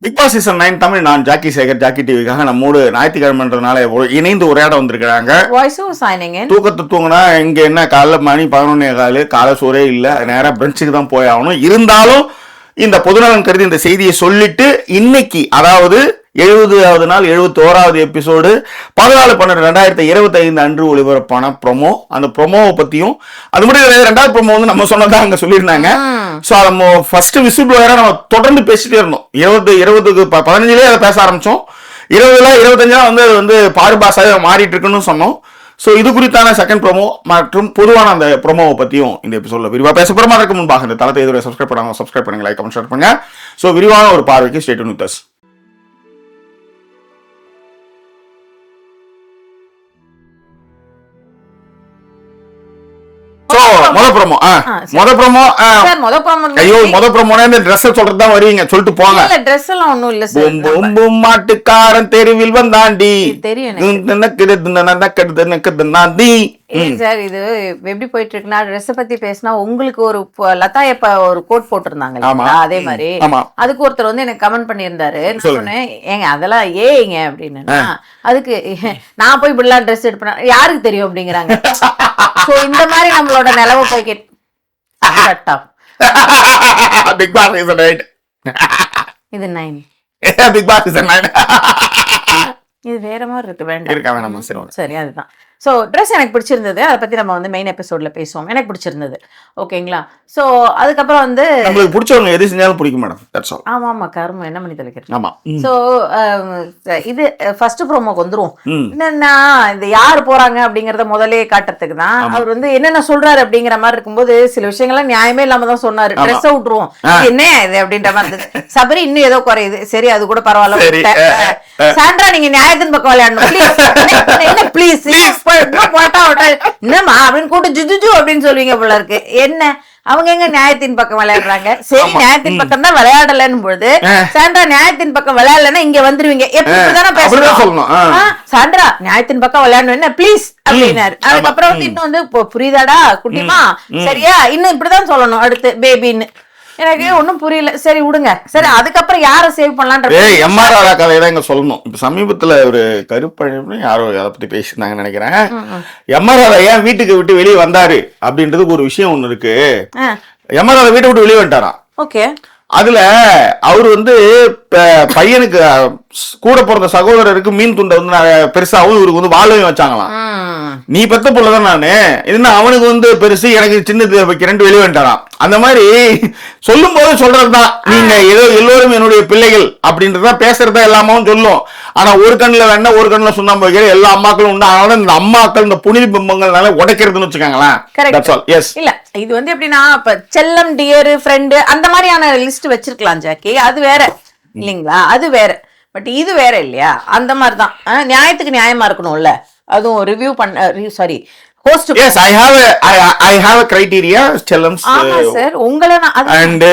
Big Boss season 9 Tamil. நான் Jackie Sekar, Jackie டிவிக்காக நம்மோடு ஞாயிற்றுக்கிழமைன்றதுனால இணைந்து உரையாட வந்திருக்கிறாங்க. தூக்கத்தை தூங்கினா இங்க என்ன காலைல மணி 11:15, காலை சோறே இல்லை, நேரம் பிரெஞ்சுக்கு தான் போய் ஆகணும். இருந்தாலும் இந்த பொதுநலன் கருதி இந்த செய்தியை சொல்லிட்டு இன்னைக்கு, அதாவது 70வது நாள் 71வது எபிசோடு 14/12/2025 அன்று ஒளிபரப்பான ப்ரோமோ. அந்த ப்ரோமோவை பத்தியும் அது மட்டும் கிடையாது, 2வது ப்ரோமோ வந்து நம்ம சொன்னதா அங்க சொல்லியிருந்தாங்க. ஸோ நம்ம ஃபர்ஸ்ட் விசிபிள் நம்ம தொடர்ந்து பேசிட்டே இருந்தோம். 20க்கு 15 அதை பேச ஆரம்பிச்சோம். 25 வந்து அது வந்து பாதுபாசாக மாறிட்டு இருக்குன்னு சொன்னோம். ஸோ இது குறித்தான செகண்ட் ப்ரோமோ மற்றும் பொதுவான அந்த ப்ரோமோவை பற்றியும் இந்த எபிசோடில் விரிவாக பேச போகிறோம். அதற்கு முன்பாக இந்த தளத்தை எதுவும் சப்ஸ்கிரைப் பண்ணாங்க, சப்ஸ்கிரைப் பண்ணுங்க, லைக் கமெண்ட் ஷேர் பண்ணுங்க. ஸோ விரிவான ஒரு பார்வைக்கு ஸ்டே டியூன் வித் அஸ். மாட்டுக்காரன் தெருவில் வந்தாண்டி சார், இது எப்படி போயிட்டு இருக்குன்னா, ட்ரெஸ் பத்தி பேசினா உங்களுக்கு ஒரு லதா எப்ப ஒரு கோட் போட்டிருந்தாங்க, அதே மாதிரி அதுக்கு ஒருத்தர் வந்து எனக்கு கமெண்ட் பண்ணியிருந்தாரு. சொன்னேன், ஏங்க அதெல்லாம் ஏங்க அப்படின்னு. அதுக்கு நான் போய் இப்படிலாம் ட்ரெஸ் எடுப்பேன் யாருக்கு தெரியும் அப்படிங்கிறாங்க. இந்த மாதிரி நம்மளோட நிலவை போய் இது 9 இது வேற மாதிரி இருக்கு, வேண்டாம். சரி, அதுதான். ஸோ ட்ரெஸ் எனக்கு பிடிச்சிருந்தது, அதை பற்றி நம்ம வந்து மெயின் எபிசோட்ல பேசுவோம். எனக்கு பிடிச்சிருந்தது, ஓகேங்களா. ஸோ அதுக்கப்புறம் வந்து உங்களுக்கு பிடிச்சவங்க எது செஞ்சாலும் பிடிக்கும் மேடம். ஆமா ஆமா, கருமம் என்ன பண்ணி தொலைக்கிறது. ஸோ இது ஃபர்ஸ்ட் ப்ரோமோக்கு வந்துருவோம். என்னன்னா, இந்த யார் போறாங்க அப்படிங்கறத முதலே காட்டுறதுக்கு தான் அவர் வந்து என்னென்ன சொல்றாரு அப்படிங்கிற மாதிரி இருக்கும்போது சில விஷயங்கள்லாம் நியாயமே இல்லாம தான் சொன்னாரு. ட்ரெஸ் விட்டுருவோம், என்ன இது அப்படின்ற மாதிரி இருந்தது. சபரி இன்னும் ஏதோ குறையுது, சரி அது கூட பரவாயில்ல. சாண்ட்ரா, நீங்க நியாயத்தின் பக்கம் விளையாடணும் ப்ளீஸ். என்னமா அப்படின்னு கூட்டு ஜுஜு அப்படின்னு சொல்லுவீங்க போல இருக்கு. என்ன அவங்க எங்க நியாயத்தின் பக்கம் விளையாடுறாங்க? சரி, நியாயத்தின் பக்கம் தான் விளையாடலன்னு பொழுது சாண்ட்ரா நியாயத்தின் பக்கம் விளையாடலன்னா இங்க வந்துருவீங்க. எப்படிதானே பேசணும். சாண்ட்ரா நியாயத்தின் பக்கம் விளையாடணும், என்ன ப்ளீஸ் அப்படின்னாரு. அதுக்கப்புறம் வந்து இன்னும் வந்து புரியுதாடா குட்டிமா, சரியா, இன்னும் இப்படிதான் சொல்லணும் அடுத்து பேபின்னு. எனக்கு ஒன்னும் புரியல. சரி விடுங்க. சரி, அதுக்கப்புறம் யாரை சேவ் பண்ணலான்ற எம்ஆர் கதையதான் இங்க சொல்லணும். இப்ப சமீபத்துல ஒரு கருப்பழி யாரோ அதை பத்தி பேசியிருந்தாங்கன்னு நினைக்கிறேன். எம்ஆர் ஏன் வீட்டுக்கு விட்டு வெளியே வந்தாரு அப்படின்றதுக்கு ஒரு விஷயம் ஒண்ணு இருக்கு. எம்ஆர் வீட்டை விட்டு வெளியே வந்துட்டாராம். ஓகே. அதுல அவரு வந்து பையனுக்கு கூட பிறந்த சகோதரருக்கு மீன் துண்டை வந்து பெருசாவும் இவருக்கு வந்து வாழவையும் வச்சாங்களாம். நீ பெத்த புள்ளதான் நானு, இதுனா அவனுக்கு வந்து பெருசு, எனக்கு சின்னது வைக்கிறேன் வெளியே வந்துட்டாராம். அந்த மாதிரி சொல்லும் போது சொல்றதுதான், நீங்க ஏதோ எல்லோரும் என்னுடைய பிள்ளைகள் அப்படின்றத பேசுறதா எல்லாமும் சொல்லும். ஆனா ஒரு கண்ணுல வேணா ஒரு கண்ணுல சுண்ணாம்பு வைக்கிற எல்லா அம்மாக்களும் உண்டு. அதனால இந்த அம்மாக்கள் இந்த புனித பிம்பங்கள்னால உடைக்கிறதுன்னு வச்சுக்காங்களேன். இல்ல, இது வந்து எப்படின்னா, இப்ப செல்லம், டியர், ஃப்ரெண்டு அந்த மாதிரியான லிஸ்ட் வச்சிருக்கலாம் ஜாக்கி, அது வேற இல்லைங்களா, அது வேற. பட் இது வேற இல்லையா, அந்த மாதிரிதான். நியாயத்துக்கு நியாயமா இருக்கணும்ல. அதுவும் ரிவ்யூ பண்ண sorry host. Yes, I have a criteria. Chellams. ஆமா சார், உங்களை and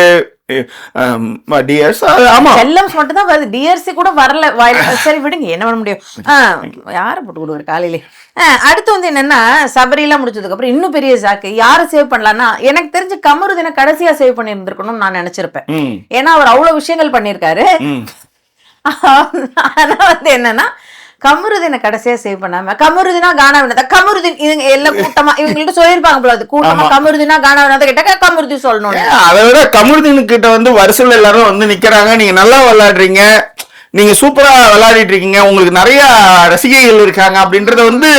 டியர்ஸ். ஆமா, செல்லம்ஸ் மட்டும் தான் வருது, டியர்ஸ் கூட வரல. சரி விடுங்க, என்ன பண்ண முடியும். யாரை போட்டு கொடுக்குற காலையிலே. அடுத்து வந்து என்னன்னா, சபரியெல்லாம் முடிச்சதுக்கு அப்புறம் இன்னும் பெரிய சாக்கு யாரை சேவ் பண்ணலாம்னா, எனக்கு தெரிஞ்சு கமருதீனை கடைசியா சேவ் பண்ணி இருந்திருக்கணும்னு நான் நினைச்சிருப்பேன். ஏன்னா அவர் அவ்வளவு விஷயங்கள் பண்ணிருக்காரு. ஆனா வந்து என்னன்னா, கமருதீனை கடைசியா சேவ் பண்ணாம கமருதீனா கானா வினோதா, கமருதீன் இவங்க எல்லாம் கூட்டமா இவங்கள்ட்ட சொல்லிருப்பாங்க போல, கூட்டமா கமருதீனா கானா வினோதா கிட்ட கமருதீன் சொல்லணும். அதை விட கமருதீன் கிட்ட வந்து வருஷம் எல்லாரும் வந்து நிக்கிறாங்க, நீங்க நல்லா விளையாடுறீங்க, நீங்க சூப்பரா விளையாடிட்டு இருக்கீங்க, உங்களுக்கு நிறைய ரசிகைகள் இருக்காங்க அப்படின்றத வந்து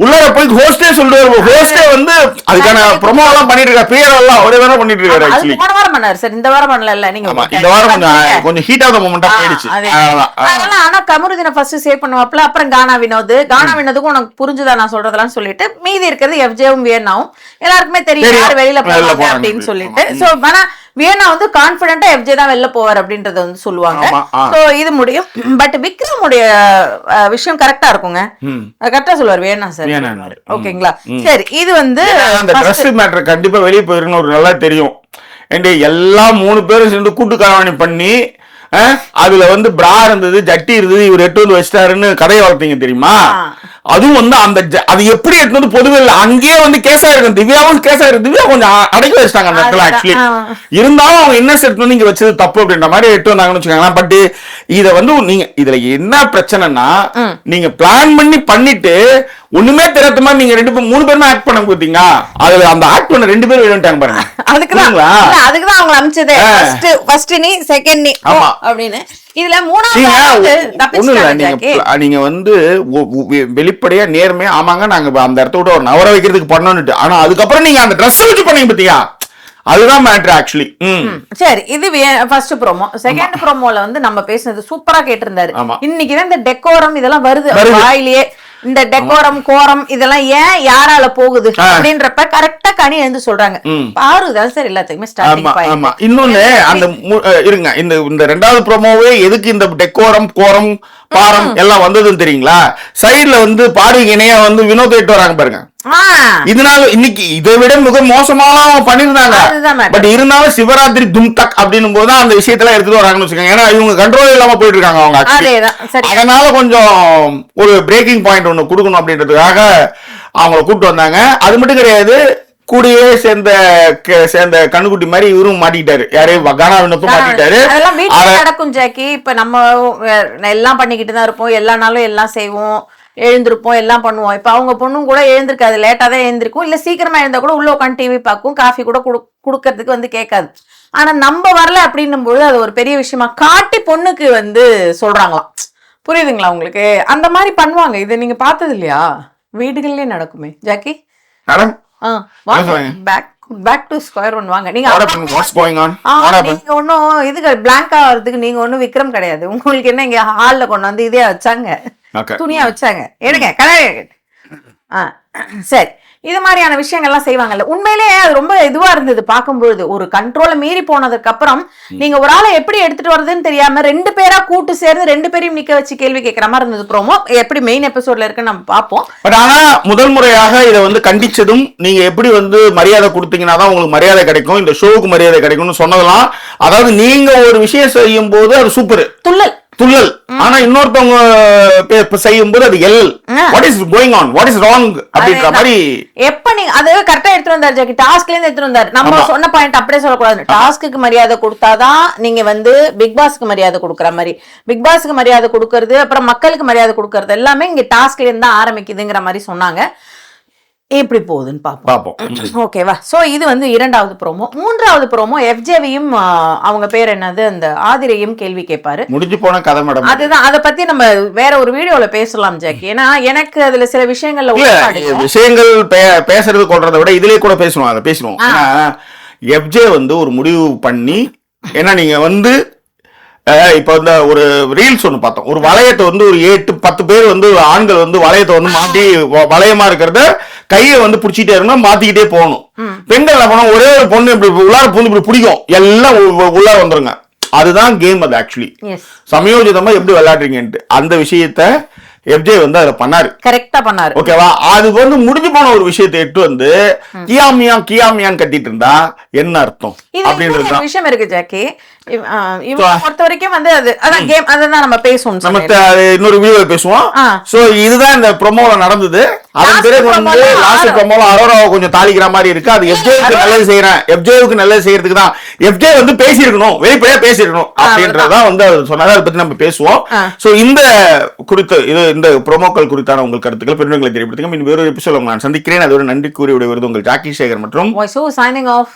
உள்ளார போய் ஹோஸ்டே சொல்றாரு. ஹோஸ்டே வந்து அதுக்கான ப்ரோமோ எல்லாம் பண்ணிட்டு இருக்காரு, பிஆர் எல்லாம் ஒரே வாரம் பண்ணிட்டு இருக்காரு. ஆக்சுவலி போன வாரம் பண்ணாரு சார், இந்த வாரம் பண்ணல. நீங்க இந்த வாரம் கொஞ்சம் ஹீட் ஆஃப் த மொமெண்டா போயிடுச்சு. அதனால ஆனா கமருதீனை ஃபர்ஸ்ட் சேவ் பண்ணுவாப்ல, அப்புறம் கானா வினோதுக்கும் உனக்கு புரிஞ்சுதா நான் சொல்றதெல்லாம் சொல்லிட்டு மீதி இருக்கிறது எஃப்ஜேவும் வியன்னாவும் எல்லாருக்குமே தெரியும் யார் வெளியில போவாங்க அப்படின்னு சொல்லிட்டு. சோ ஆனா வியன்னா வந்து கான்பிடென்ட்டா எஃப்ஜே தான் வெளில போவார் அப்படின்றத வந்து சொல்லுவாங்க. சோ இது முடியும். பட் விக்ரமுடைய விஷயம் கரெக்டா இருக்குங்க, கரெக்டா சொல்லுவார் வியன்னா சார். ஓகேங்களா. சரி, இது வந்து அந்த ட்ரெஸ் மேட்டர் கண்டிப்பா வெளியே போயிருன்னு ஒரு நல்லா தெரியும். எல்லா 3 பேரும் சேர்ந்து கூட்டு காரணி பண்ணி அதுல வந்து பிரா இருந்தது, ஜட்டி இருந்தது, இவர் எட்டு வந்து வச்சிட்டாருன்னு கதையை வளர்த்தீங்க தெரியுமா? அதுவும் வந்து அந்த அது எப்படி எடுத்து வந்து பொதுவில் அங்கேயே வந்து கேஸா இருக்கு. திவ்யாவும் கேஸா இருக்கு. திவ்யா கொஞ்சம் அடக்கி வச்சிட்டாங்க அந்த இடத்துல. ஆக்சுவலி இருந்தாலும் அவங்க இன்னசென்ட் எடுத்து வந்து நீங்க வச்சது தப்பு அப்படின்ற மாதிரி எட்டு வந்தாங்கன்னு வச்சுக்கோங்களேன். பட் இத வந்து நீங்க இதுல என்ன பிரச்சனைனா, நீங்க பிளான் பண்ணிட்டு ஒண்ணுமே தெரியாத மாதிரி நீங்க 3 பேருமே ஆக்ட் பண்ண கொடுத்தீங்க. அதுல அந்த ஆக்ட் பண்ண 2 பேரும் விழுந்துட்டாங்க பாருங்க. அதுக்குதான் அவங்க அமிச்சதே. ஃபர்ஸ்ட் நீ, செகண்ட் நீ அப்படின்னு. இதுல மூணாவது நீங்க வந்து வெளிப்படையா நேர்மையா ஆமாங்க நாங்க அந்த இடத்த விட்டு ஒரு நவர வைக்கிறதுக்கு பண்ணணும்னு, ஆனா அதுக்கப்புறம் நீங்க அந்த ட்ரெஸ் வச்சு பண்ணீங்க பாத்தியா, அதுதான் மேட்டர் ஆக்சுவலி. சரி, இது ஃபர்ஸ்ட் ப்ரோமோ. செகண்ட் ப்ரோமோல வந்து நம்ம பேசுனது சூப்பரா கேட்டிருந்தாரு. இன்னைக்குதான் இந்த டெக்கோரம் இதெல்லாம் வருது வாயிலேயே. இந்த டெக்கோரம் கோரம் இதெல்லாம் ஏன் யாரால போகுது அப்படின்றப்ப கரெக்டா கனி எழுந்து சொல்றாங்க. பாருதான் சார் எல்லாத்துக்குமே ஸ்டார்டிங் பாயிண்ட். இன்னொன்னு அந்த இருங்க, இந்த ரெண்டாவது ப்ரோமோவே எதுக்கு இந்த டெக்கோரம் கோரம் பாரம் எல்லாம் வந்ததுன்னு தெரியுங்களா? சைடுல வந்து பார்வைக்கு இணையா வந்து வினோத் எட்டு வராங்க பாருங்க. இதனால இன்னைக்கு இதை விட மிக மோசமா பண்ணிருந்தாங்க. பட் இருந்தாலும் சிவராத்திரி தும்தக் அப்படின்னும் போது அந்த விஷயத்தெல்லாம் எடுத்துட்டு வராங்கன்னு வச்சுக்கோங்க. ஏன்னா இவங்க கண்ட்ரோல் இல்லாம போயிட்டு இருக்காங்க அவங்க. அதனால கொஞ்சம் ஒரு பிரேக்கிங் பாயிண்ட் ஒண்ணு கொடுக்கணும் அப்படின்றதுக்காக அவங்கள கூப்பிட்டு வந்தாங்க. அது மட்டும் கிடையாது, கூடயே சேர்ந்த கண்ணுக்குட்டி மாதிரி இவரும் மாட்டிக்கிட்டாரு. யாரையும் கானா விண்ணப்பம் மாட்டிக்கிட்டாரு. அதெல்லாம் வீட்டுல நடக்கும் ஜாக்கி. இப்ப நம்ம எல்லாம் பண்ணிக்கிட்டு தான் இருப்போம், எல்லா நாளும் எல்லாம் செய்வோம், எழுந்திருப்போம், எல்லாம் பண்ணுவோம். இப்ப அவங்க பொண்ணும் கூட எழுந்திருக்காது, லேட்டா தான் எழுந்திருக்கும், இல்ல சீக்கிரமா எழுந்தா கூட உள்ள உட்காந்து டிவி பார்க்கும், காஃபி கூட குடுக்கறதுக்கு வந்து கேட்காது. ஆனா நம்ம வரல அப்படின்னும் பொழுது அது ஒரு பெரிய விஷயமா காட்டி பொண்ணுக்கு வந்து சொல்றாங்களாம். புரியுதுங்களா உங்களுக்கு? அந்த மாதிரி பண்ணுவாங்க. இது நீங்க பார்த்தது இல்லையா? வீடுகள்லயே நடக்குமே ஜாக்கி. பேக் டு ஸ்கொயர் ஒன் வாங்க. நீங்க ஒன்னும் இதுக்கு பிளாங்கா வர்றதுக்கு நீங்க ஒன்னும் விக்ரம் கிடையாது. உங்களுக்கு என்ன இங்க ஹால்ல கொண்டு வந்து இதே வச்சாங்க, துணியா வச்சாங்க, எடுங்க கலர். சரி, இது மாதிரியான விஷயங்கள்லாம் செய்வாங்கல்ல. உண்மையிலேயே அது ரொம்ப இதுவா இருந்தது பார்க்கும்பொழுது. ஒரு கண்ட்ரோலை மீறி போனதுக்கு அப்புறம் நீங்க ஒரு ஆளை எப்படி எடுத்துட்டு வர்றதுன்னு தெரியாம 2 பேரா கூட்டு சேர்ந்து 2 பேரையும் நிக்க வச்சு கேள்வி கேட்கிற மாதிரி இருந்தது ப்ரோமோ. எப்படி மெயின் எபிசோட்ல இருக்குன்னு நம்ம பார்ப்போம். பட் ஆனா முதல் முறையாக இதை வந்து கண்டிச்சதும், நீங்க எப்படி வந்து மரியாதை கொடுத்தீங்கன்னா தான் உங்களுக்கு மரியாதை கிடைக்கும், இந்த ஷோவுக்கு மரியாதை கிடைக்கும்னு சொன்னதெல்லாம், அதாவது நீங்க ஒரு விஷயம் செய்யும் போது அது சூப்பர் துள்ளல், ஆனா இன்னொருத்தவங்க செய்யும் போது அது what is going on, what is wrong அப்படின்ற மாதிரி. எப்ப நீங்க அது கரெக்டா எடுத்துட்டு வந்தாரு ஜாக்கி, டாஸ்க்ல இருந்து எடுத்துட்டு வந்தாரு. நம்ம சொன்ன பாயிண்ட் அப்படியே சொல்லக்கூடாது. டாஸ்க்கு மரியாதை கொடுத்தாதான் நீங்க வந்து பிக் பாஸ்க்கு மரியாதை கொடுக்குற மாதிரி. பிக் பாஸ்க்கு மரியாதை கொடுக்கறது, அப்புறம் மக்களுக்கு மரியாதை கொடுக்கறது எல்லாமே இங்க டாஸ்க்ல இருந்து தான் ஆரம்பிக்குதுங்கிற மாதிரி சொன்னாங்க. எப்படி போகுதுன்னு பார்ப்போம். ஓகேவா? சோ இது வந்து இரண்டாவது ப்ரோமோ. மூன்றாவது ப்ரோமோ எஃப்ஜேவியும் அவங்க பேர் என்னது, அந்த ஆதிரையும் கேள்வி கேட்பாரு. முடிஞ்சு போன கதை மேடம். அதுதான், அதை பத்தி நம்ம வேற ஒரு வீடியோல பேசலாம் ஜாக்கி. ஏன்னா எனக்கு அதுல சில விஷயங்கள்ல விஷயங்கள் பேசுறது கொள்றதை விட இதுலயே கூட பேசுவோம். எஃப்ஜே வந்து ஒரு முடிவு பண்ணி, ஏன்னா நீங்க வந்து இப்ப இந்த ஒரு ரீல்ஸ் ஒண்ணு பார்த்தோம். ஒரு வளையத்தை வந்து ஒரு 8-10 பேர் வந்து ஆண்கள் வந்து வளையத்தை வந்து மாட்டி, வளையமா இருக்கிறத கையை வந்து பிடிச்சிட்டே இருக்கணும், மாத்திக்கிட்டே போகணும். பெண்கள் என்ன பண்ணணும், ஒரே ஒரு பொண்ணு இப்படி உள்ளார பூந்து இப்படி பிடிக்கும், எல்லாம் உள்ளார வந்துருங்க. அதுதான் கேம். அது ஆக்சுவலி சமயோஜிதமா எப்படி விளையாடுறீங்கன்ட்டு அந்த விஷயத்த எஃப்ஜே வந்து அதுல பண்ணாரு, கரெக்டா பண்ணாரு. ஓகேவா? அது வந்து முடிஞ்சு போன ஒரு விஷயத்தை எட்டு வந்து கியாமியான்னு கட்டிட்டு இருந்தா என்ன அர்த்தம் அப்படின்றது விஷயம் இருக்கு ஜாக்கி. பொறுத்த வரைக்கும் வந்து அதான் கேம், அதான் நம்ம பேசுவோம், நம்ம இன்னொரு வீடியோல பேசுவோம். சோ இதுதான் இந்த ப்ரோமோல நடந்தது. அதன் பிறகு வந்து லாஸ்ட் ப்ரோமோல அரோராவை கொஞ்சம் தாளிக்கிற மாதிரி இருக்கு. அது எஃப்ஜேவுக்கு நல்லது செய்யறேன், எஃப்ஜேவுக்கு நல்லது செய்யறதுக்கு தான். எஃப்ஜே வந்து பேசியிருக்கணும், வெளிப்படையா பேசியிருக்கணும் அப்படின்றதான் வந்து சொன்னாங்க. அதை பத்தி நம்ம பேசுவோம். சோ இந்த ப்ரோமோக்கள் குறித்தான உங்கள் கருத்துக்கள் பெருமைகளை தெரியப்படுத்துங்க. வேறொரு எபிசோட நான் சந்திக்கிறேன். அதோட நன்றி கூறி விடுவது உங்கள் ஜாக்கி சேகர் மற்றும் signing off.